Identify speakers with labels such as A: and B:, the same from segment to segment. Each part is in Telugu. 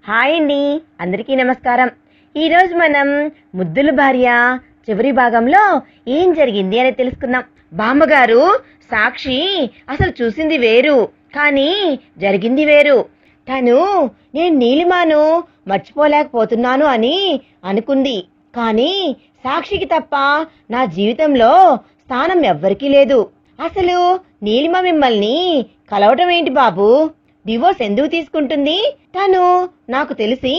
A: హాయ్ అండి, అందరికీ నమస్కారం. ఈరోజు మనం ముద్దుల భార్య చివరి భాగంలో ఏం జరిగింది అని తెలుసుకుందాం. బామ్మగారు సాక్షి అసలు చూసింది వేరు, కానీ జరిగింది వేరు. తను నేను నీలిమాను మర్చిపోలేకపోతున్నాను అని అనుకుంది, కానీ సాక్షికి తప్ప నా జీవితంలో స్థానం ఎవ్వరికీ లేదు. అసలు నీలిమ మిమ్మల్ని కలవటం ఏంటి బాబు? డివోర్స్ ఎందుకు తీసుకుంటుంది? తను నాకు తెలిసి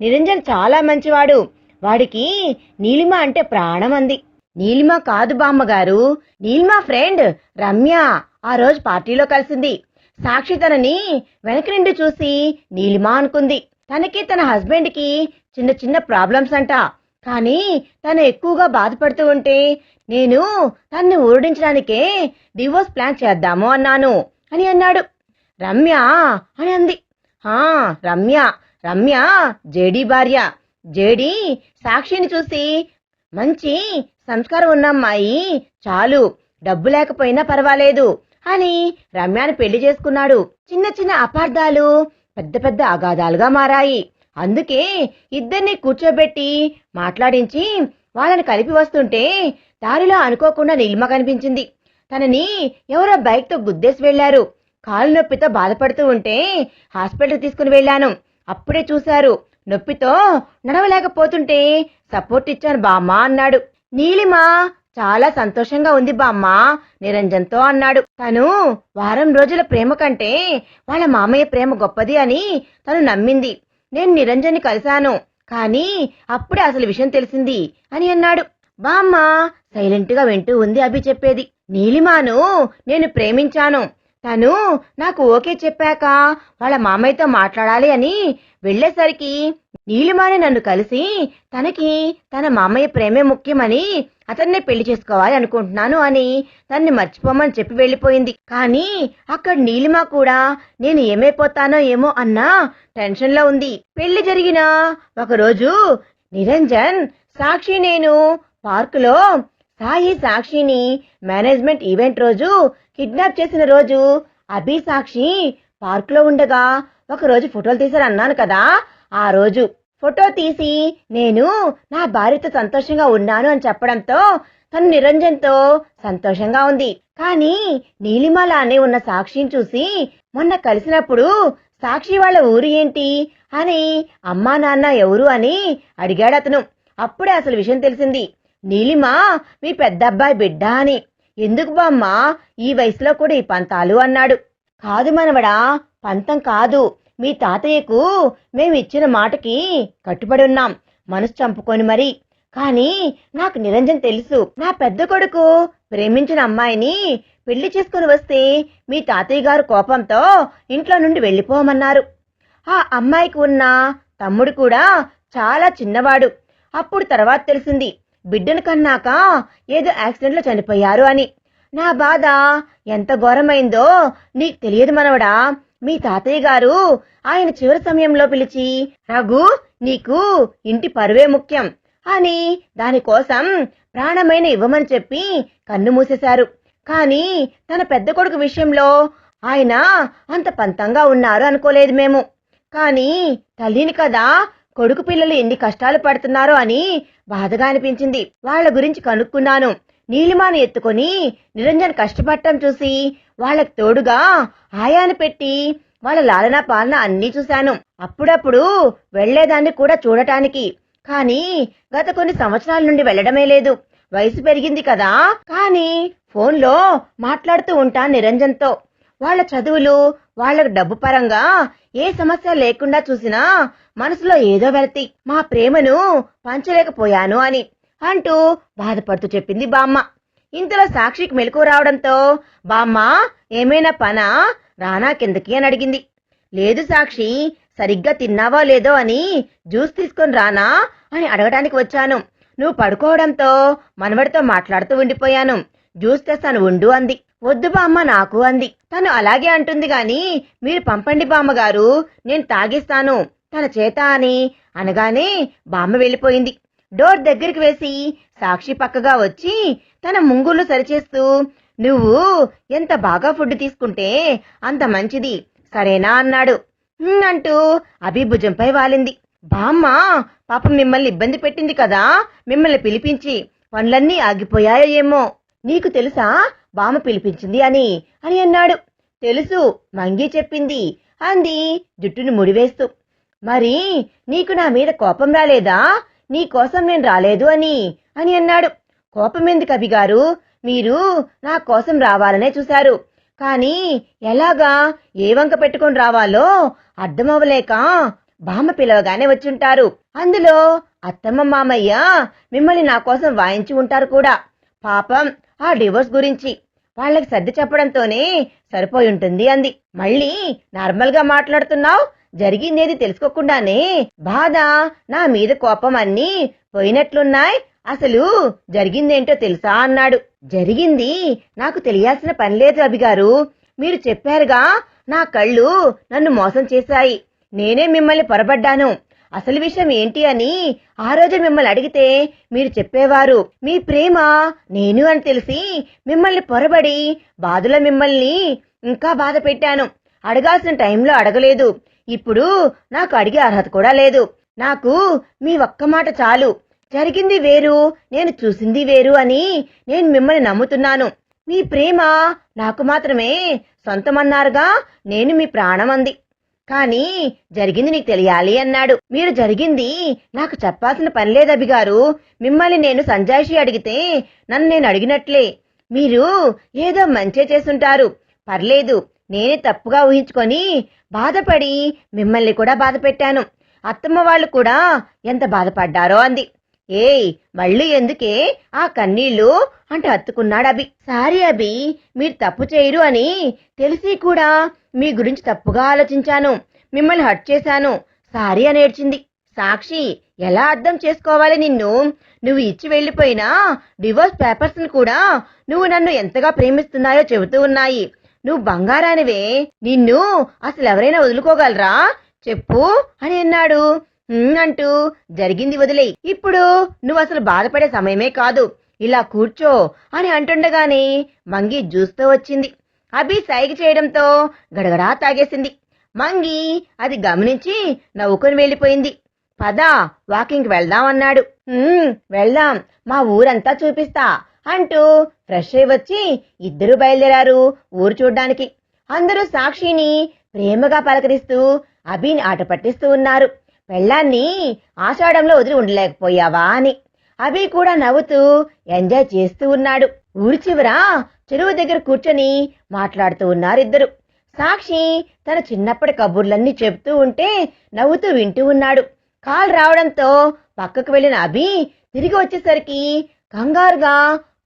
A: నిరంజన్ చాలా మంచివాడు, వాడికి నీలిమ అంటే ప్రాణం అంది. నీలిమ కాదు బామ్మగారు, నీలిమ ఫ్రెండ్ రమ్య ఆ రోజు పార్టీలో కలిసింది. సాక్షి తనని వెనక నుండి చూసి నీలిమ అనుకుంది. తనకి తన హస్బెండ్ కి చిన్న చిన్న ప్రాబ్లమ్స్ అంట, కానీ తను ఎక్కువగా బాధపడుతూ ఉంటే నేను తన్ని ఊరడించడానికే డివోర్స్ ప్లాన్ చేద్దాము అన్నాను అని అన్నాడు. రమ్య అని అంది. రమ్య రమ్య జేడీ భార్య. జేడీ సాక్షిని చూసి మంచి సంస్కారం ఉన్న అమ్మాయి, చాలు డబ్బు లేకపోయినా పర్వాలేదు అని రమ్యని పెళ్లి చేసుకున్నాడు. చిన్న చిన్న అపార్థాలు పెద్ద పెద్ద అగాధాలుగా మారాయి. అందుకే ఇద్దరిని కూర్చోబెట్టి మాట్లాడించి వాళ్ళని కలిపి వస్తుంటే దారిలో అనుకోకుండా నీలిమ కనిపించింది. తనని ఎవరో బైక్ తో గుద్దేసి వెళ్లారు. కాలు నొప్పితో బాధపడుతూ ఉంటే హాస్పిటల్ తీసుకుని వెళ్ళాను. అప్పుడే చూశారు. నొప్పితో నడవలేకపోతుంటే సపోర్ట్ ఇచ్చాను బామ్మ అన్నాడు. నీలిమ చాలా సంతోషంగా ఉంది బామ్మ నిరంజన్తో అన్నాడు. తను వారం రోజుల ప్రేమ కంటే వాళ్ళ మామయ్య ప్రేమ గొప్పది అని తను నమ్మింది. నేను నిరంజన్ని కలిశాను, కానీ అప్పుడే అసలు విషయం తెలిసింది అని అన్నాడు. బామ్మ సైలెంట్ గా వింటూ ఉంది అభి చెప్పేది. నీలిమాను నేను ప్రేమించాను. తను నాకు ఓకే చెప్పాక వాళ్ళ మామయ్యతో మాట్లాడాలి అని వెళ్లేసరికి నీలిమాని నన్ను కలిసి తనకి తన మామయ్య ప్రేమే ముఖ్యమని అతన్నే పెళ్లి చేసుకోవాలి అనుకుంటున్నాను అని తన్ని మర్చిపోమని చెప్పి వెళ్లిపోయింది. కానీ అక్కడ నీలిమ కూడా నేను ఏమైపోతానో ఏమో అన్న టెన్షన్ లో ఉంది. పెళ్లి జరిగిన ఒకరోజు నిరంజన్, సాక్షి, నేను పార్కులో సాయి సాక్షిని మేనేజ్మెంట్ ఈవెంట్ రోజు కిడ్నాప్ చేసిన రోజు అభి సాక్షి పార్కులో ఉండగా ఒకరోజు ఫోటోలు తీశారు అన్నాను కదా. ఆ రోజు ఫోటో తీసి నేను నా భార్యతో సంతోషంగా ఉన్నాను అని చెప్పడంతో తను నిరంజన్తో సంతోషంగా ఉంది. కానీ నీలిమలానే ఉన్న సాక్షిని చూసి మొన్న కలిసినప్పుడు సాక్షి వాళ్ళ ఊరు ఏంటి అని, అమ్మా నాన్న ఎవరు అని అడిగాడు అతను. అప్పుడే అసలు విషయం తెలిసింది. నీలిమ మీ పెద్దబ్బాయి బిడ్డ అని. ఎందుకు బామ్మ ఈ వయసులో కూడా ఈ పంతాలు అన్నాడు. కాదు మనవడా, పంతం కాదు. మీ తాతయ్యకు మేమిచ్చిన మాటకి కట్టుబడి ఉన్నాం, మనసు చంపుకొని మరి. కానీ నాకు నిరంజన్ తెలుసు. నా పెద్ద కొడుకు ప్రేమించిన అమ్మాయిని పెళ్లి చేసుకుని వస్తే మీ తాతయ్య గారు కోపంతో ఇంట్లో నుండి వెళ్లిపోమన్నారు. ఆ అమ్మాయికి ఉన్న తమ్ముడు కూడా చాలా చిన్నవాడు. అప్పుడు తర్వాత తెలిసింది బిడ్డను కన్నాక ఏదో యాక్సిడెంట్ లో చనిపోయారు అని. నా బాధ ఎంత ఘోరమైందో నీకు తెలియదు మనవడా. మీ తాతయ్య గారు ఆయన చివరి సమయంలో పిలిచి, రఘు నీకు ఇంటి పరువే ముఖ్యం అని దానికోసం ప్రాణమైన ఇవ్వమని చెప్పి కన్ను మూసేశారు. కానీ తన పెద్ద కొడుకు విషయంలో ఆయన అంత పంతంగా ఉన్నారు అనుకోలేదు మేము. కానీ తల్లిని కదా, కొడుకు పిల్లలు ఎన్ని కష్టాలు పడుతున్నారో అని బాధగా అనిపించింది. వాళ్ల గురించి కనుక్కున్నాను. నీలిమాను ఎత్తుకొని నిరంజన్ కష్టపడటం చూసి వాళ్లకు తోడుగా ఆయాను పెట్టి వాళ్ళ లాలనా పాలన అన్నీ చూశాను. అప్పుడప్పుడు వెళ్లేదాన్ని కూడా చూడటానికి. కానీ గత కొన్ని సంవత్సరాల నుండి వెళ్లడమే లేదు. వయసు పెరిగింది కదా. కానీ ఫోన్లో మాట్లాడుతూ ఉంటాను నిరంజన్తో. వాళ్ళ చదువులు, వాళ్లకు డబ్బు పరంగా ఏ సమస్య లేకుండా చూసినా మనసులో ఏదో వెలతి. మా ప్రేమను పంచలేకపోయాను అని అంటూ బాధపడుతూ చెప్పింది బామ్మ. ఇంతలో సాక్షికి మెలకువ రావడంతో, బామ్మ ఏమైనా పనా, రానా కిందకి అని అడిగింది. లేదు సాక్షి, సరిగ్గా తిన్నావో లేదో అని జ్యూస్ తీసుకొని రానా అని అడగడానికి వచ్చాను. నువ్వు పడుకోవడంతో మనవడితో మాట్లాడుతూ ఉండిపోయాను. జ్యూస్ తెస్తాను ఉండు అంది. వద్దు బామ్మ నాకు అంది. తను అలాగే అంటుంది గాని మీరు పంపండి బామ్మగారు, నేను తాగిస్తాను తన చేత అని అనగానే బామ్మ వెళ్ళిపోయింది. డోర్ దగ్గరికి వేసి సాక్షి పక్కగా వచ్చి తన ముంగుళ్ళు సరిచేస్తూ, నువ్వు ఎంత బాగా ఫుడ్ తీసుకుంటే అంత మంచిది సరేనా అన్నాడు. అంటూ అభి భుజంపై వాలింది. బామ్మ పాపం మిమ్మల్ని ఇబ్బంది పెట్టింది కదా, మిమ్మల్ని పిలిపించి పనులన్నీ ఆగిపోయాయో ఏమో. నీకు తెలుసా బామ్మ పిలిపించింది అని అని అన్నాడు. తెలుసు, మంగి చెప్పింది అంది జుట్టును ముడివేస్తూ. మరి నీకు నా మీద కోపం రాలేదా? నీ కోసం నేను రాలేదు అని అని అన్నాడు. కోపం ఎందుకు అభిగారు, మీరు నా కోసం రావాలనే చూశారు. కానీ ఎలాగా, ఏ వంక పెట్టుకొని రావాలో అర్థమవ్వలేక బామ్మ పిలవగానే వచ్చుంటారు. అందులో అత్తమ్మ మామయ్య మిమ్మల్ని నా కోసం వాయించి ఉంటారు కూడా. పాపం ఆ డివోర్స్ గురించి వాళ్ళకి సర్ది చెప్పడంతోనే సరిపోయి ఉంటుంది అంది. మళ్ళీ నార్మల్ గా మాట్లాడుతున్నావు, జరిగిందేది తెలుసుకోకుండానే బాధ, నా మీద కోపం అన్నీ పోయినట్లున్నాయి. అసలు జరిగిందేంటో తెలుసా అన్నాడు. జరిగింది నాకు తెలియాల్సిన పనిలేదు అభిగారు, మీరు చెప్పారుగా, నా కళ్ళు నన్ను మోసం చేశాయి, నేనే మిమ్మల్ని పొరబడ్డాను. అసలు విషయం ఏంటి అని ఆ రోజు మిమ్మల్ని అడిగితే మీరు చెప్పేవారు. మీ ప్రేమ నేను అని తెలిసి మిమ్మల్ని పొరబడి బాధలో మిమ్మల్ని ఇంకా బాధ పెట్టాను. అడగాల్సిన టైంలో అడగలేదు. ఇప్పుడు నాకు అడిగే అర్హత కూడా లేదు. నాకు మీ ఒక్క మాట చాలు. జరిగింది వేరు, నేను చూసింది వేరు అని నేను మిమ్మల్ని నమ్ముతున్నాను. మీ ప్రేమ నాకు మాత్రమే సొంతమన్నారుగా, నేను మీ ప్రాణం అంది. కానీ జరిగింది నీకు తెలియాలి అన్నాడు. మీరు జరిగింది నాకు చెప్పాల్సిన పని లేదు అభిగారు. మిమ్మల్ని నేను సంజాయిషి అడిగితే నన్ను నేను అడిగినట్లే. మీరు ఏదో మంచే చేసుంటారు, పర్లేదు. నేనే తప్పుగా ఊహించుకొని బాధపడి మిమ్మల్ని కూడా బాధ పెట్టాను. అత్తమ్మ వాళ్ళు కూడా ఎంత బాధపడ్డారో అంది. ఏయ్, మళ్ళీ ఎందుకే ఆ కన్నీళ్లు అంటూ హత్తుకున్నాడు అభి. సారీ అభి, మీరు తప్పు చేయరు అని తెలిసి కూడా మీ గురించి తప్పుగా ఆలోచించాను, మిమ్మల్ని హర్ట్ చేశాను, సారీ అని ఏడ్చింది. సాక్షి, ఎలా అర్థం చేసుకోవాలి నిన్ను? నువ్వు ఇచ్చి వెళ్లిపోయినా డివోర్స్ పేపర్స్ కూడా నువ్వు నన్ను ఎంతగా ప్రేమిస్తున్నాయో చెబుతూ ఉన్నాయి. నువ్వు బంగారానివే, నిన్ను అసలు ఎవరైనా వదులుకోగలరా చెప్పు అని అన్నాడు. అంటూ జరిగింది వదిలేయి, ఇప్పుడు నువ్వు అసలు బాధపడే సమయమే కాదు, ఇలా కూర్చో అని అంటుండగానే మంగి జ్యూస్తో వచ్చింది. అభి సైగ చేయడంతో గడగడా తాగేసింది. మంగి అది గమనించి నవ్వుకొని వెళ్ళిపోయింది. పద, వాకింగ్ వెళ్దాం అన్నాడు. వెళ్దాం, మా ఊరంతా చూపిస్తా అంటూ ఫ్రెష్ అయి వచ్చి ఇద్దరు బయలుదేరారు ఊరు చూడ్డానికి. అందరూ సాక్షిని ప్రేమగా పలకరిస్తూ అభిని ఆట పట్టిస్తూ ఉన్నారు. పెళ్ళాన్ని ఆషాఢంలో వదిలి ఉండలేకపోయావా అని. అభి కూడా నవ్వుతూ ఎంజాయ్ చేస్తూ ఉన్నాడు. ఊరి చివర చెరువు దగ్గర కూర్చొని మాట్లాడుతూ ఉన్నారిద్దరు. సాక్షి తన చిన్నప్పటి కబుర్లన్నీ చెప్తూ ఉంటే నవ్వుతూ వింటూ ఉన్నాడు. కాల్ రావడంతో పక్కకు వెళ్లిన అభి తిరిగి వచ్చేసరికి కంగారుగా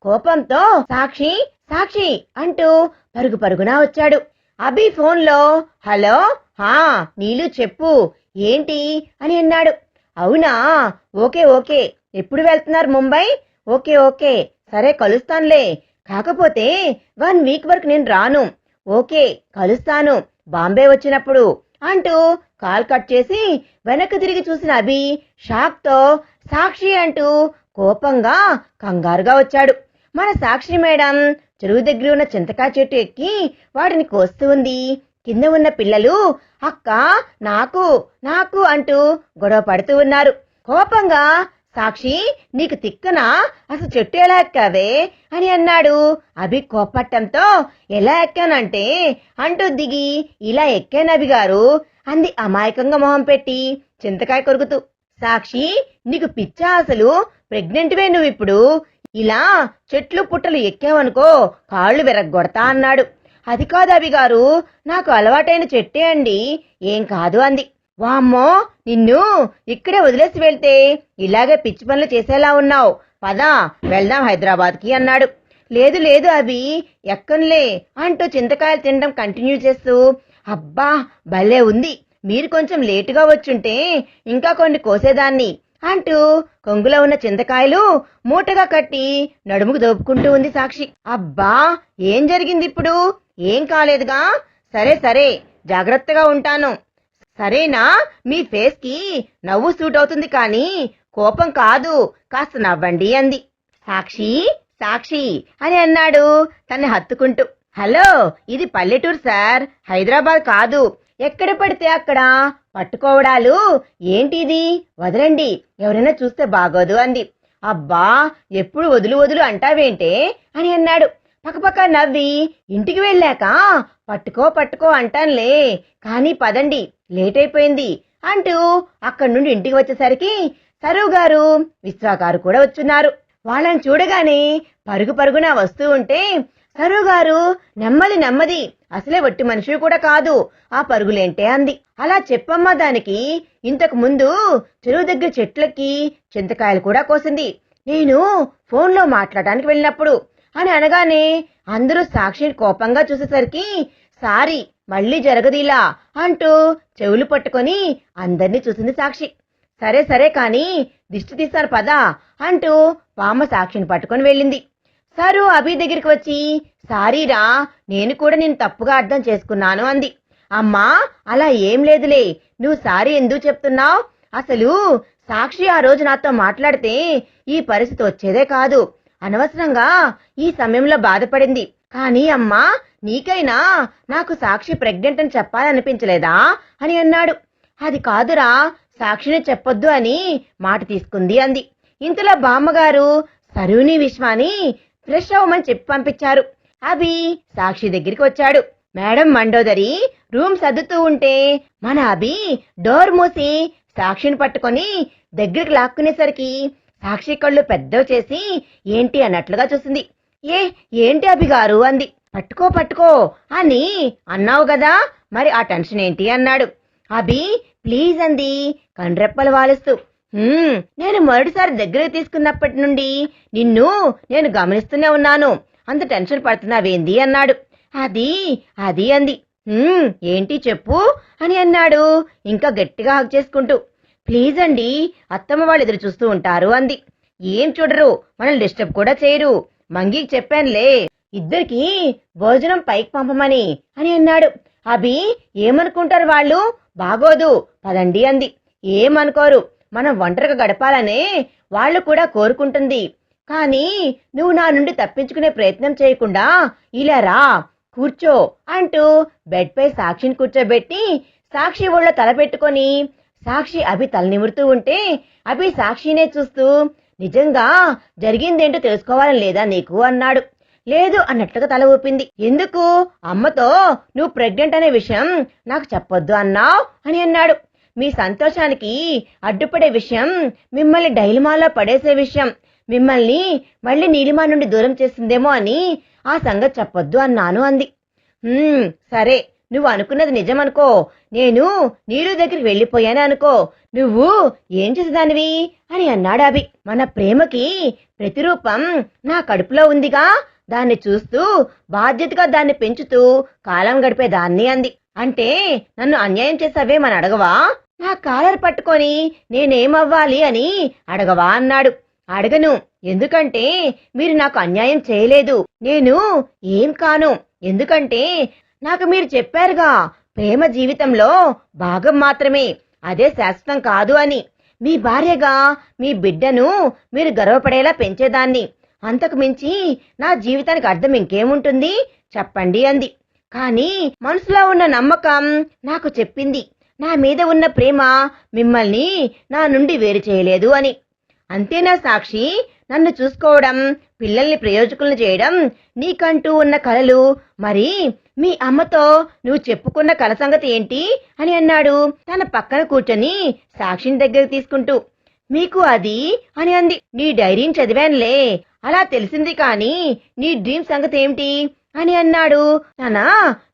A: కోపంతో సాక్షి సాక్షి అంటూ పరుగు పరుగునా వచ్చాడు. అభి ఫోన్లో హలో, నీలు చెప్పు ఏంటి అని అన్నాడు. అవునా, ఓకే ఓకే, ఎప్పుడు వెళ్తున్నారు ముంబై? ఓకే ఓకే, సరే కలుస్తానులే, కాకపోతే 1 వీక్ వరకు నేను రాను. ఓకే కలుస్తాను బాంబే వచ్చినప్పుడు అంటూ కాల్ కట్ చేసి వెనక్కి తిరిగి చూసిన అభి షాక్ తో సాక్షి అంటూ కోపంగా కంగారుగా వచ్చాడు. మన సాక్షి మేడం చెరువు దగ్గర ఉన్న చింతకాయ చెట్టు ఎక్కి వాటిని కోస్తూ ఉంది. కింద ఉన్న పిల్లలు అక్క నాకు నాకు అంటూ గొడవ పడుతూ ఉన్నారు. కోపంగా సాక్షి, నీకు తిక్కనా, అసలు చెట్టు ఎలా ఎక్కావే అని అన్నాడు. అభి కోపట్టంతో ఎలా ఎక్కానంటే అంటూ దిగి ఇలా ఎక్కాను అభి గారు అంది అమాయకంగా మొహం పెట్టి చింతకాయ కొరుకుతూ. సాక్షి, నీకు పిచ్చా, అసలు ప్రెగ్నెంట్వే నువ్వు, ఇప్పుడు ఇలా చెట్లు పుట్టలు ఎక్కావనుకో కాళ్ళు విరగ్గొడతా అన్నాడు. అది కాదు అభి గారు, నాకు అలవాటైన చెట్టే అండి, ఏం కాదు అంది. వామ్మో, నిన్ను ఇక్కడే వదిలేసి వెళ్తే ఇలాగే పిచ్చి పనులు చేసేలా ఉన్నావు, పదా వెళ్దాం హైదరాబాద్కి అన్నాడు. లేదు లేదు అభి, ఎక్కనులే అంటూ చింతకాయలు తినడం కంటిన్యూ చేస్తూ అబ్బా భలే ఉంది, మీరు కొంచెం లేటుగా వచ్చుంటే ఇంకా కొన్ని కోసేదాన్ని అంటూ కొంగులో ఉన్న చింతకాయలు మూటగా కట్టి నడుముకు దోపుకుంటూ ఉంది సాక్షి. అబ్బా ఏం జరిగింది ఇప్పుడు? ఏం కాలేదుగా, సరే సరే జాగ్రత్తగా ఉంటాను, సరేనా? మీ ఫేస్ కి నవ్వు సూట్ అవుతుంది కానీ కోపం కాదు, కాస్త నవ్వండి అంది. సాక్షి సాక్షి అని అన్నాడు తన్ని హత్తుకుంటూ. హలో, ఇది పల్లెటూరు సార్, హైదరాబాద్ కాదు, ఎక్కడ పడితే అక్కడ పట్టుకోవడాలు ఏంటిది, వదలండి, ఎవరైనా చూస్తే బాగోదు అంది. అబ్బా, ఎప్పుడు వదులు వదులు అంటావేంటే అని అన్నాడు. పక్కపక్క నవ్వి, ఇంటికి వెళ్ళాక పట్టుకో పట్టుకో అంటానులే, కానీ పదండి, లేట్ అయిపోయింది అంటూ అక్కడి నుండి ఇంటికి వచ్చేసరికి సరూ గారు, విశ్వా గారు కూడా వచ్చున్నారు. వాళ్ళని చూడగానే పరుగు పరుగున వస్తూ ఉంటే సరూ గారు, నెమ్మది నెమ్మది, అసలే వట్టి మనిషి కూడా కాదు, ఆ పరుగులేంటే అంది. అలా చెప్పమ్మా, దానికి ఇంతకు ముందు చెరువు దగ్గర చెట్లకి చింతకాయలు కూడా కోసింది, నేను ఫోన్లో మాట్లాడడానికి వెళ్ళినప్పుడు అని అనగానే అందరూ సాక్షిని కోపంగా చూసేసరికి, సారీ, మళ్ళీ జరగదిలా అంటూ చెవులు పట్టుకొని అందర్నీ చూసింది సాక్షి. సరే సరే కాని దిష్టి తీస్తాను పదా అంటూ బామ్మ సాక్షిని పట్టుకొని వెళ్ళింది. సరు అభి దగ్గరికి వచ్చి, సారీరా, నేను కూడా నేను తప్పుగా అర్థం చేసుకున్నాను అంది. అమ్మా, అలా ఏం లేదులే, నువ్వు సారీ ఎందుకు చెప్తున్నావు, అసలు సాక్షి ఆ రోజు నాతో మాట్లాడితే ఈ పరిస్థితి వచ్చేదే కాదు, అనవసరంగా ఈ సమయంలో బాధపడింది. కానీ అమ్మా, నీకైనా నాకు సాక్షి ప్రెగ్నెంట్ అని చెప్పాలనిపించలేదా అని అన్నాడు. అది కాదురా, సాక్షిని చెప్పొద్దు అని మాట తీసుకుంది అంది. ఇంతలో బామ్మగారు సరుని విశ్వాని ఫ్రెష్ అవ్వమని చెప్పి పంపించారు. అభి సాక్షి దగ్గరికి వచ్చాడు. మేడం మండోదరి రూమ్ సర్దుతూ ఉంటే మన అభి డోర్ మూసి సాక్షిని పట్టుకొని దగ్గరికి లాక్కునేసరికి సాక్షి కళ్ళు పెద్దవి చేసి ఏంటి అన్నట్లుగా చూసింది. ఏంటి అభి గారు అంది. పట్టుకో పట్టుకో అని అన్నావు గదా, మరి ఆ టెన్షన్ ఏంటి అన్నాడు. అభి ప్లీజ్ అంది కండ్రెప్పలు వాలుస్తూ. నేను మొదటిసారి దగ్గరికి తీసుకున్నప్పటి నుండి నిన్ను నేను గమనిస్తూనే ఉన్నాను, అంత టెన్షన్ పడుతున్నావేంది అన్నాడు. అది అది అంది. ఏంటి చెప్పు అని అన్నాడు ఇంకా గట్టిగా హగ్ చేసుకుంటూ. ప్లీజ్ అండి, అత్తమ్మ వాళ్ళు ఎదురు చూస్తూ ఉంటారు అంది. ఏం చూడరు, మనల్ని డిస్టర్బ్ కూడా చేయరు, మంగికి చెప్పానులే ఇద్దరికి భోజనం పైకి పంపమని అని అన్నాడు. అభి ఏమనుకుంటారు వాళ్ళు, బాగోదు పదండి అంది. ఏమనుకోరు, మనం ఒంటరిగా గడపాలనే వాళ్ళు కూడా కోరుకుంటుంది, కానీ నువ్వు నా నుండి తప్పించుకునే ప్రయత్నం చేయకుండా ఇలా రా, కూర్చో అంటూ బెడ్ పై సాక్షిని కూర్చోబెట్టి సాక్షి ఒళ్ళో తల పెట్టుకొని సాక్షి అభి తల నిమురుతూ ఉంటే అభి సాక్షినే చూస్తూ, నిజంగా జరిగిందేంటో తెలుసుకోవాలని లేదా నీకు అన్నాడు. లేదు అన్నట్లుగా తల ఊపింది. ఎందుకు, అమ్మతో నువ్వు ప్రెగ్నెంట్ అనే విషయం నాకు చెప్పొద్దు అన్నావు అని అన్నాడు. మీ సంతోషానికి అడ్డుపడే విషయం, మిమ్మల్ని డైలమాలో పడేసే విషయం, మిమ్మల్ని మళ్ళీ నీలిమా నుండి దూరం చేస్తుందేమో అని ఆ సంగతి చెప్పొద్దు అన్నాను అంది. సరే, నువ్వు అనుకున్నది నిజమనుకో, నేను నీరు దగ్గరికి వెళ్ళిపోయాను అనుకో, నువ్వు ఏం చేసేదానివి అని అన్నాడు అభి. మన ప్రేమకి ప్రతిరూపం నా కడుపులో ఉందిగా, దాన్ని చూస్తూ బాధ్యతగా దాన్ని పెంచుతూ కాలం గడిపేదాన్ని అంది. అంటే నన్ను అన్యాయం చేసావేమని అడగవా, నా కాలర్ పట్టుకొని నేనేమవ్వాలి అని అడగవా అన్నాడు. అడగను, ఎందుకంటే మీరు నాకు అన్యాయం చేయలేదు, నేను ఏం కాను, ఎందుకంటే నాకు మీరు చెప్పారుగా ప్రేమ జీవితంలో భాగం మాత్రమే, అదే శాశ్వతం కాదు అని. మీ భార్యగా మీ బిడ్డను మీరు గర్వపడేలా పెంచేదాన్ని, అంతకు మించి నా జీవితానికి అర్థం ఇంకేముంటుంది చెప్పండి అంది. కానీ మనసులో ఉన్న నమ్మకం నాకు చెప్పింది, నా మీద ఉన్న ప్రేమ మిమ్మల్ని నా నుండి వేరు చేయలేదు అని. అంతేనా సాక్షి, నన్ను చూసుకోవడం, పిల్లల్ని ప్రయోజకులను చేయడం నీకంటూ ఉన్న కలలు, మరి మీ అమ్మతో నువ్వు చెప్పుకున్న కల సంగతి ఏంటి అని అన్నాడు తన పక్కన కూర్చొని సాక్షిని దగ్గరికి తీసుకుంటూ. మీకు అది అని అంది. నీ డైరీని చదివానులే, అలా తెలిసింది, కానీ నీ డ్రీమ్ సంగతి ఏమిటి అని అన్నాడు తన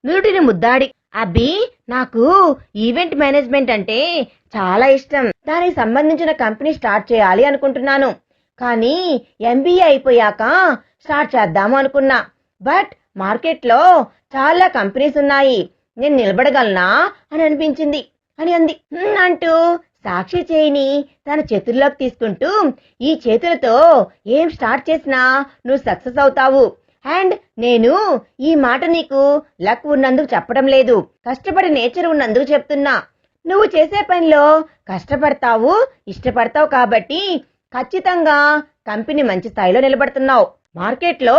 A: నుదుటిని ముద్దాడి. అబ్బి, నాకు ఈవెంట్ మేనేజ్మెంట్ అంటే చాలా ఇష్టం, దానికి సంబంధించిన కంపెనీ స్టార్ట్ చేయాలి అనుకుంటున్నాను, కానీ ఎంబీఏ అయిపోయాక స్టార్ట్ చేద్దాము అనుకున్నా, బట్ మార్కెట్లో చాలా కంపెనీస్ ఉన్నాయి, నేను నిలబడగలనా అని అనిపించింది అని అంది. అంటూ సాక్షి చేయిని తన చేతుల్లోకి తీసుకుంటూ, ఈ చేతులతో ఏం స్టార్ట్ చేసినా నువ్వు సక్సెస్ అవుతావు, అండ్ నేను ఈ మాట నీకు లక్ ఉన్నందుకు చెప్పడం లేదు, కష్టపడి నేచర్ ఉన్నందుకు చెప్తున్నా. నువ్వు చేసే పనిలో కష్టపడతావు, ఇష్టపడతావు కాబట్టి ఖచ్చితంగా కంపెనీ మంచి స్థాయిలో నిలబడుతున్నావు. మార్కెట్లో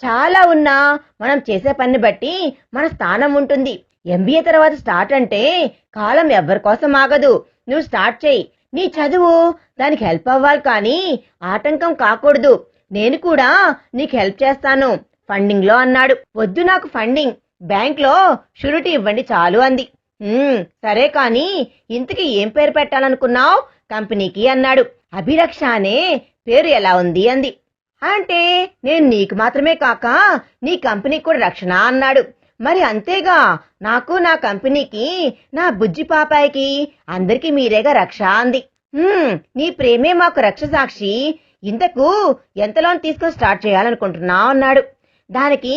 A: చాలా ఉన్నా మనం చేసే పనిని బట్టి మన స్థానం ఉంటుంది. ఎంబీఏ తర్వాత స్టార్ట్ అంటే కాలం ఎవ్వరి కోసం ఆగదు. నువ్వు స్టార్ట్ చెయ్యి. నీ చదువు దానికి హెల్ప్ అవ్వాలి కానీ ఆటంకం కాకూడదు. నేను కూడా నీకు హెల్ప్ చేస్తాను ఫండింగ్ లో అన్నాడు. వద్దు నాకు ఫండింగ్, బ్యాంక్ లో షూరిటీ ఇవ్వండి చాలు అంది. సరే కాని ఇంతకీ ఏం పేరు పెట్టాలనుకున్నావు కంపెనీకి అన్నాడు. అభిరక్ష అనే పేరు ఎలా ఉంది అంది. అంటే నేను నీకు మాత్రమే కాక నీ కంపెనీకి కూడా రక్షణ అన్నాడు. మరి అంతేగా, నాకు నా కంపెనీకి నా బుజ్జి పాపాయికి అందరికీ మీరేగా రక్ష అంది. నీ ప్రేమే మాకు రక్ష సాక్షి. ఇంతకు ఎంత లోన్ తీసుకొని స్టార్ట్ చేయాలనుకుంటున్నావు అన్నాడు. దానికి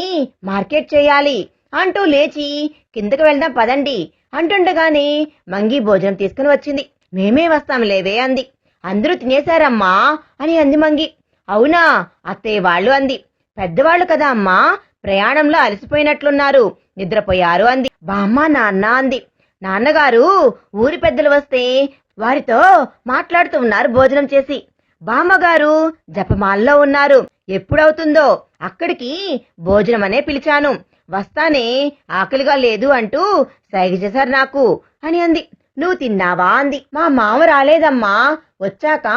A: మార్కెట్ చేయాలి అంటూ లేచి కిందకు వెళ్దాం పదండి అంటుండగానే మంగి భోజనం తీసుకుని వచ్చింది. మేమే వస్తాం లేవే అంది. అందరూ తినేశారమ్మా అని అంది మంగి. అవునా అత్తయ్య వాళ్ళు అంది. పెద్దవాళ్లు కదా అమ్మా, ప్రయాణంలో అలసిపోయినట్లున్నారు, నిద్రపోయారు అంది. బామ్మ నాన్న అంది. నాన్నగారు ఊరి పెద్దలు వస్తే వారితో మాట్లాడుతూ ఉన్నారు భోజనం చేసి. బామ్మగారు జపమాల్లో ఉన్నారు. ఎప్పుడవుతుందో అక్కడికి భోజనం అనే పిలిచాను, వస్తానే ఆకలిగా లేదు అంటూ సైగ చేశారు నాకు అని అంది. నువ్వు తిన్నావా అంది. మా మామ రాలేదమ్మా, వచ్చాక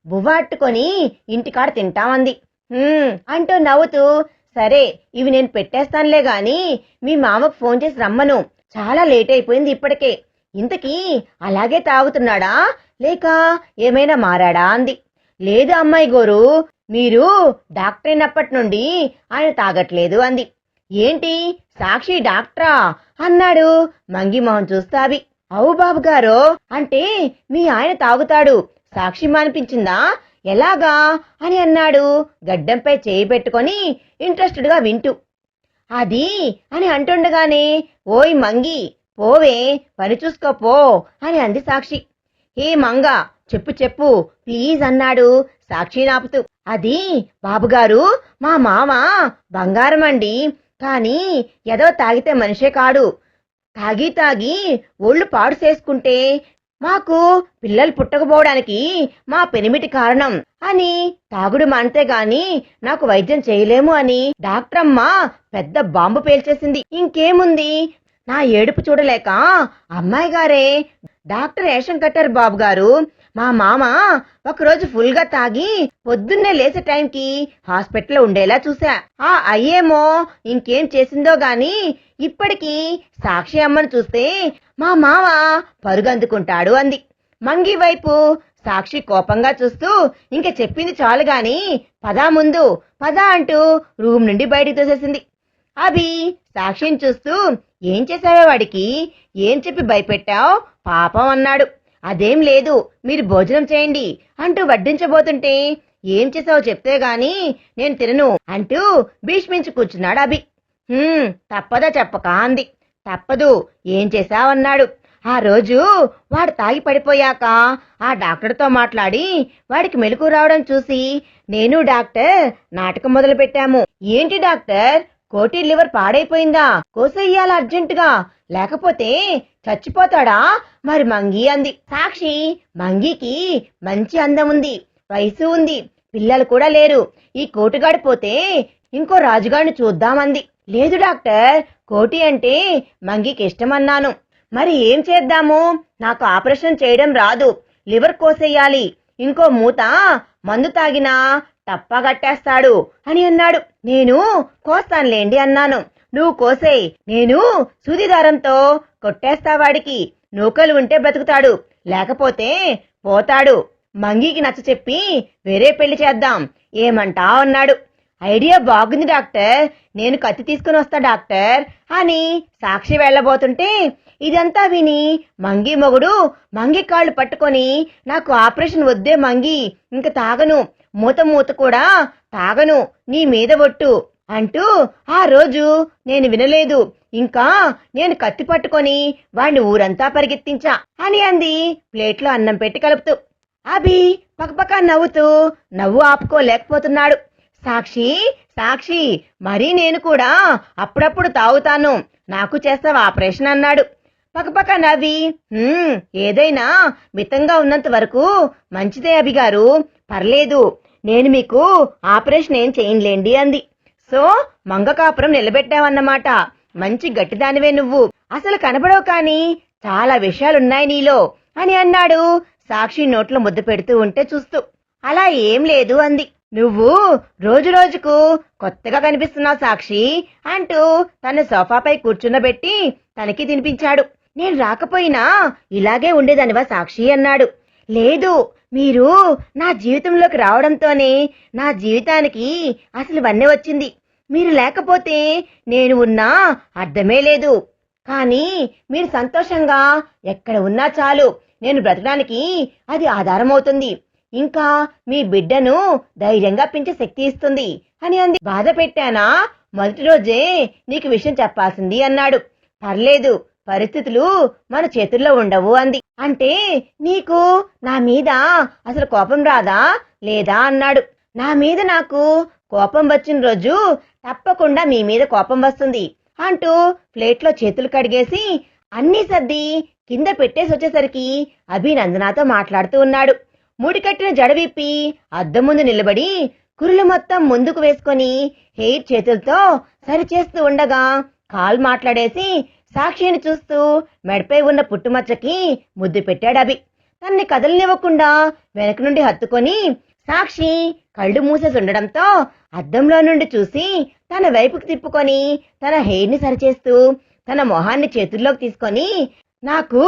A: బువ్వాట్టుకొని ఇంటికాడ తింటామంది. అంటూ నవ్వుతూ సరే ఇవి నేను పెట్టేస్తానులే గాని మీ మామకు ఫోన్ చేసి రమ్మను, చాలా లేట్ అయిపోయింది ఇప్పటికే. ఇంతకీ అలాగే తాగుతున్నాడా లేక ఏమైనా మారాడా అంది. లేదు అమ్మాయి గోరు, మీరు డాక్టర్ అయినప్పటి నుండి ఆయన తాగట్లేదు అంది. ఏంటి సాక్షి డాక్టరా అన్నాడు మంగి మొహం చూస్తావి. అవు బాబు గారు, అంటే మీ ఆయన తాగుతాడు, సాక్షి మానిపించిందా ఎలాగా అని అన్నాడు గడ్డంపై చేయి పెట్టుకొని ఇంట్రెస్టెడ్ గా వింటూ. అది అని అంటుండగానే ఓయ్ మంగి పోవే పని చూసుకోపో అని అంది సాక్షి. ఏ మంగ చెప్పు చెప్పు ప్లీజ్ అన్నాడు సాక్షి నాపుతూ. అది బాబుగారు, మా మామ బంగారం అండి, కానీ ఏదో తాగితే మనిషే కాడు. తాగి తాగి ఒళ్ళు పాడు చేసుకుంటే మాకు పిల్లలు పుట్టకపోవడానికి మా పెనిమిటి కారణం అని తాగుడు మానితే గాని నాకు వైద్యం చేయలేము అని డాక్టరమ్మ పెద్ద బాంబు పేల్చేసింది. ఇంకేముంది, నా ఏడుపు చూడలేక అమ్మాయి గారే డాక్టర్ వేషం కట్టారు బాబు గారు. మా మామ ఒకరోజు ఫుల్ గా తాగి పొద్దున్నే లేచే టైంకి హాస్పిటల్లో ఉండేలా చూసా. ఆ అయ్యేమో ఇంకేం చేసిందో గాని ఇప్పటికీ సాక్షి అమ్మను చూస్తే మా మామ పరుగందుకుంటాడు అంది. మంగి వైపు సాక్షి కోపంగా చూస్తూ ఇంక చెప్పింది చాలు గాని పదా ముందు పదా అంటూ రూమ్ నుండి బయటికి తోసేసింది. అభి సాక్షిని చూస్తూ ఏం చేశావే వాడికి, ఏం చెప్పి భయపెట్టావు పాపం అన్నాడు. అదేం లేదు, మీరు భోజనం చేయండి అంటూ వడ్డించబోతుంటే ఏం చేసావో చెప్తే గాని నేను తినను అంటూ భీష్మించి కూర్చున్నాడు అభి. తప్పదా చెప్పక అంది. తప్పదు, ఏం చేశావన్నాడు. ఆ రోజు వాడు తాగి పడిపోయాక ఆ డాక్టర్తో మాట్లాడి వాడికి మెలకు రావడం చూసి నేను డాక్టర్ నాటకం మొదలు పెట్టాము. ఏంటి డాక్టర్, కోటి లివర్ పాడైపోయిందా, కోసేయాల అర్జెంటుగా, లేకపోతే చచ్చిపోతాడా మరి మంగి అంది. సాక్షి మంగికి మంచి అందం ఉంది, వయసు ఉంది, పిల్లలు కూడా లేరు. ఈ కోటుగాడిపోతే ఇంకో రాజుగాడిని చూద్దామంది. లేదు డాక్టర్, కోటి అంటే మంగికి ఇష్టమన్నాను. మరి ఏం చేద్దాము, నాకు ఆపరేషన్ చేయడం రాదు, లివర్ కోసేయాలి, ఇంకో మూత మందు తాగినా టప్పగట్టేస్తాడు అని అన్నాడు. నేను కోస్తానులేండి అన్నాను. నువ్వు కోసేయ్, నేను సూదిదారంతో కొట్టేస్తావాడికి, నూకలు ఉంటే బ్రతుకుతాడు, లేకపోతే పోతాడు. మంగికి నచ్చ చెప్పి వేరే పెళ్లి చేద్దాం, ఏమంటావ్ అన్నాడు. ఐడియా బాగుంది డాక్టర్, నేను కత్తి తీసుకుని వస్తా డాక్టర్ అని సాక్షి వెళ్లబోతుంటే ఇదంతా విని మంగి మొగుడు మంగి కాళ్ళు పట్టుకొని నాకు ఆపరేషన్ వద్దే మంగి, ఇంక తాగను, మూత కూడా తాగను, నీ మీద ఒట్టు అంటూ ఆ రోజు నేను వినలేదు, ఇంకా నేను కత్తి పట్టుకొని వాణ్ణి ఊరంతా పరిగెత్తించా అని అంది ప్లేట్లో అన్నం పెట్టి కలుపుతూ. అభి పక్కపక్క నవ్వుతూ నవ్వు ఆపుకోలేకపోతున్నాడు. సాక్షి సాక్షి మరీ నేను కూడా అప్పుడప్పుడు తాగుతాను, నాకు చేస్తావా ఆపరేషన్ అన్నాడు. పక్కపక్క నవ్వి ఏదైనా మితంగా ఉన్నంత వరకు మంచిదే అభిగారు, పర్లేదు, నేను మీకు ఆపరేషన్ ఏం చేయనులేండి అంది. సో మంగ కాపురం నిలబెట్టావన్నమాట, మంచి గట్టిదానివే నువ్వు అసలు కనబడవు కానీ చాలా విషయాలున్నాయి నీలో అని అన్నాడు సాక్షి నోట్లో ముద్ద పెడుతూ ఉంటే చూస్తూ. అలా ఏం లేదు అంది. నువ్వు రోజు రోజుకు కొత్తగా కనిపిస్తున్నావు సాక్షి అంటూ తన సోఫాపై కూర్చున్నబెట్టి తనకి తినిపించాడు. నేను రాకపోయినా ఇలాగే ఉండేదనివా సాక్షి అన్నాడు. లేదు, మీరు నా జీవితంలోకి రావడంతోనే నా జీవితానికి అసలు వన్నె వచ్చింది. మీరు లేకపోతే నేను ఉన్నా అర్థమే లేదు. కానీ మీరు సంతోషంగా ఎక్కడ ఉన్నా చాలు, నేను బ్రతకడానికి అది ఆధారమవుతుంది. ఇంకా మీ బిడ్డను ధైర్యంగా పెంచే శక్తి ఇస్తుంది అని అంది. బాధ పెట్టానా? మొదటి రోజే నీకు విషయం చెప్పాల్సింది అన్నాడు. పర్లేదు, పరిస్థితులు మన చేతుల్లో ఉండవు అంది. అంటే నీకు నా మీద అసలు కోపం రాదా లేదా అన్నాడు. నా మీద నాకు కోపం వచ్చిన రోజు తప్పకుండా మీ మీద కోపం వస్తుంది అంటూ ప్లేట్లో చేతులు కడిగేసి అన్నీ సర్ది కింద పెట్టేసి వచ్చేసరికి అభినందనతో మాట్లాడుతూ ఉన్నాడు. ముడికట్టిన జడ విప్పి అద్దం ముందు నిలబడి కురులు మొత్తం ముందుకు వేసుకొని హెయిర్ చేతులతో సరిచేస్తూ ఉండగా కాల్ మాట్లాడేసి సాక్షిని చూస్తూ మెడపై ఉన్న పుట్టుమచ్చకి ముద్దు పెట్టాడు అభి. తన్ని కదలనివ్వకుండా వెనక నుండి హత్తుకొని సాక్షి కళ్ళు మూసేసి ఉండడంతో అద్దంలో నుండి చూసి తన వైపుకి తిప్పుకొని తన హెయిర్ ని సరిచేస్తూ తన మొహాన్ని చేతుల్లోకి తీసుకొని, నాకు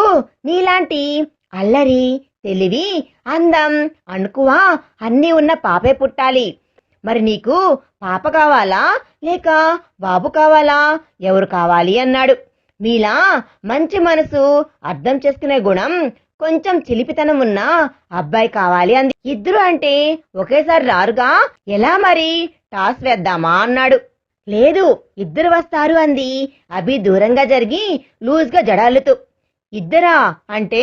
A: నీలాంటి అల్లరి, తెలివి, అందం, అణుకువ అన్నీ ఉన్న పాపే పుట్టాలి. మరి నీకు పాప కావాలా లేక బాబు కావాలా, ఎవరు కావాలి అన్నాడు. మీలా మంచి మనసు, అర్థం చేసుకునే గుణం, కొంచెం చిలిపితనం ఉన్న అబ్బాయి కావాలి అంది. ఇద్దరు అంటే ఒకేసారి రారుగా, ఎలా మరి టాస్ వేద్దామా అన్నాడు. లేదు, ఇద్దరు వస్తారు అంది అభి దూరంగా జరిగి లూజ్గా జడాలుతూ. ఇద్దరా అంటే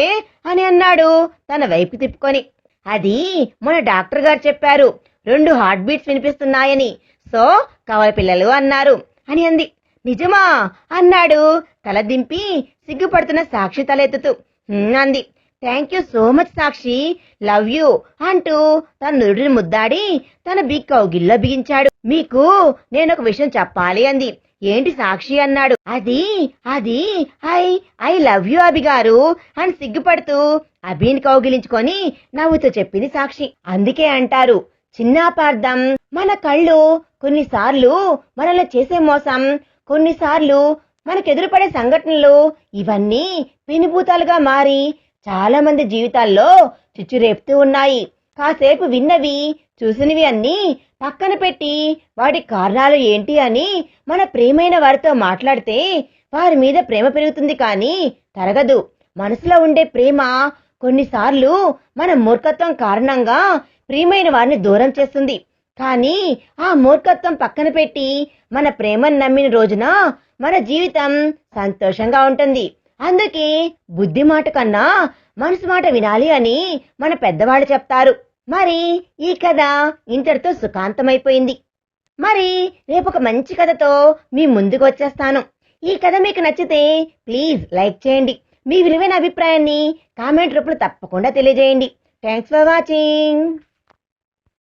A: అని అన్నాడు తన వైపు తిప్పుకొని. అది మన డాక్టర్ గారు చెప్పారు, 2 హార్ట్ బీట్స్ వినిపిస్తున్నాయని, సో కవల పిల్లలు అన్నారు అని అంది. నిజమా అన్నాడు తల దింపి సిగ్గుపడుతున్న సాక్షి తలెత్తుతూ. అంది. Thank you so much Sakshi, love you అంటూ తన నుడిని ముద్దాడి తన బిగ్ కౌగిల్లో బిగించాడు. మీకు నేనొక విషయం చెప్పాలి అంది. ఏంటి సాక్షి అన్నాడు. అది అది ఐ ఐ లవ్ యూ అభి గారు అని సిగ్గుపడుతూ అభిని కౌగిలించుకొని నవ్వుతూ చెప్పింది సాక్షి. అందుకే అంటారు, చిన్నాపార్థం. మన కళ్ళు కొన్నిసార్లు మనల్ని చేసే మోసం, కొన్నిసార్లు మనకెదురుపడే సంఘటనలు, ఇవన్నీ పెనుభూతాలుగా మారి చాలా మంది జీవితాల్లో చిచ్చురేపుతూ ఉన్నాయి. కాసేపు విన్నవి, చూసినవి అన్నీ పక్కన పెట్టి వాటి కారణాలు ఏంటి అని మన ప్రేమైన వారితో మాట్లాడితే వారి మీద ప్రేమ పెరుగుతుంది కానీ తరగదు. మనసులో ఉండే ప్రేమ కొన్నిసార్లు మన మూర్ఖత్వం కారణంగా ప్రియమైన వారిని దూరం చేస్తుంది. కానీ ఆ మూర్ఖత్వం పక్కన పెట్టి మన ప్రేమను నమ్మిన రోజున మన జీవితం సంతోషంగా ఉంటుంది. అందుకే బుద్ధి మాట కన్నా మనసు మాట వినాలి అని మన పెద్దవాళ్ళు చెప్తారు. మరి ఈ కథ ఇంతటితో సుఖాంతమైపోయింది. మరి రేపు ఒక మంచి కథతో మీ ముందుకు వచ్చేస్తాను. ఈ కథ మీకు నచ్చితే ప్లీజ్ లైక్ చేయండి. మీ విలువైన అభిప్రాయాన్ని కామెంట్ రూపంలో తప్పకుండా తెలియజేయండి. Thanks for watching.